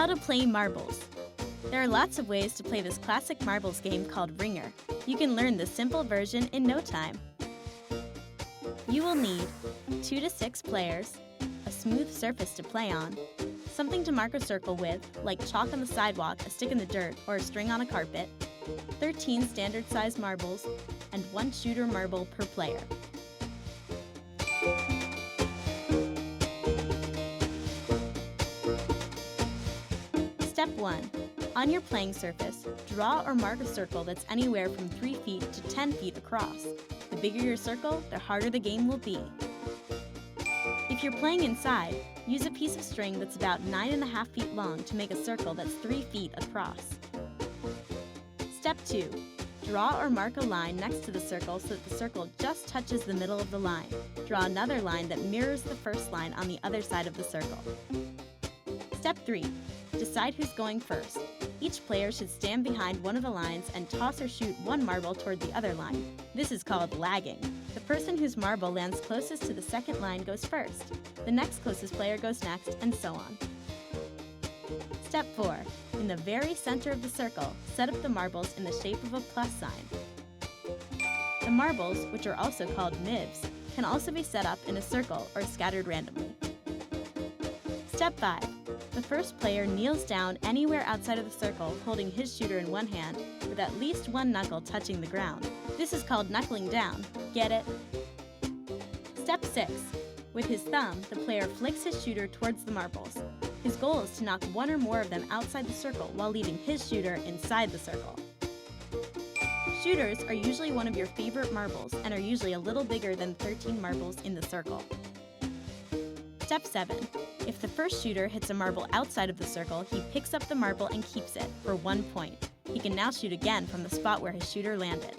How to play marbles. There are lots of ways to play this classic marbles game called Ringer. You can learn the simple version in no time. You will need 2 to 6 players, a smooth surface to play on, something to mark a circle with, like chalk on the sidewalk, a stick in the dirt, or a string on a carpet, 13 standard-sized marbles, and 1 shooter marble per player. Step 1. On your playing surface, draw or mark a circle that's anywhere from 3 feet to 10 feet across. The bigger your circle, the harder the game will be. If you're playing inside, use a piece of string that's about 9.5 feet long to make a circle that's 3 feet across. Step 2. Draw or mark a line next to the circle so that the circle just touches the middle of the line. Draw another line that mirrors the first line on the other side of the circle. Step 3. Decide who's going first. Each player should stand behind one of the lines and toss or shoot one marble toward the other line. This is called lagging. The person whose marble lands closest to the second line goes first. The next closest player goes next, and so on. Step 4. In the very center of the circle, set up the marbles in the shape of a plus sign. The marbles, which are also called nibs, can also be set up in a circle or scattered randomly. Step 5. The first player kneels down anywhere outside of the circle, holding his shooter in one hand, with at least one knuckle touching the ground. This is called knuckling down. Get it? Step 6. With his thumb, the player flicks his shooter towards the marbles. His goal is to knock one or more of them outside the circle while leaving his shooter inside the circle. Shooters are usually one of your favorite marbles and are usually a little bigger than 13 marbles in the circle. Step 7. If the first shooter hits a marble outside of the circle, he picks up the marble and keeps it for 1 point. He can now shoot again from the spot where his shooter landed.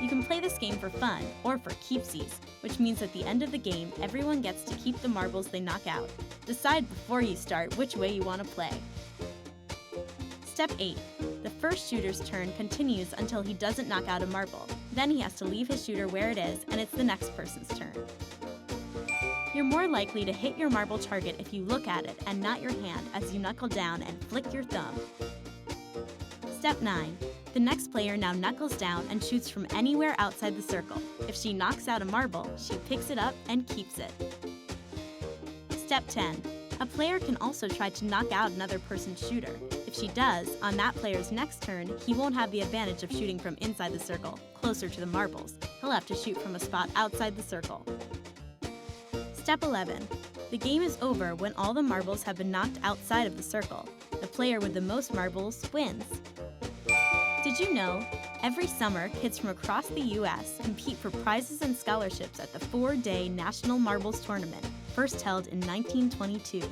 You can play this game for fun or for keepsies, which means at the end of the game, everyone gets to keep the marbles they knock out. Decide before you start which way you want to play. Step 8. The first shooter's turn continues until he doesn't knock out a marble. Then he has to leave his shooter where it is, and it's the next person's turn. You're more likely to hit your marble target if you look at it and not your hand as you knuckle down and flick your thumb. Step 9. The next player now knuckles down and shoots from anywhere outside the circle. If she knocks out a marble, she picks it up and keeps it. Step 10. A player can also try to knock out another person's shooter. If she does, on that player's next turn, he won't have the advantage of shooting from inside the circle, closer to the marbles. He'll have to shoot from a spot outside the circle. Step 11. The game is over when all the marbles have been knocked outside of the circle. The player with the most marbles wins. Did you know? Every summer, kids from across the U.S. compete for prizes and scholarships at the 4-day National Marbles Tournament, first held in 1922.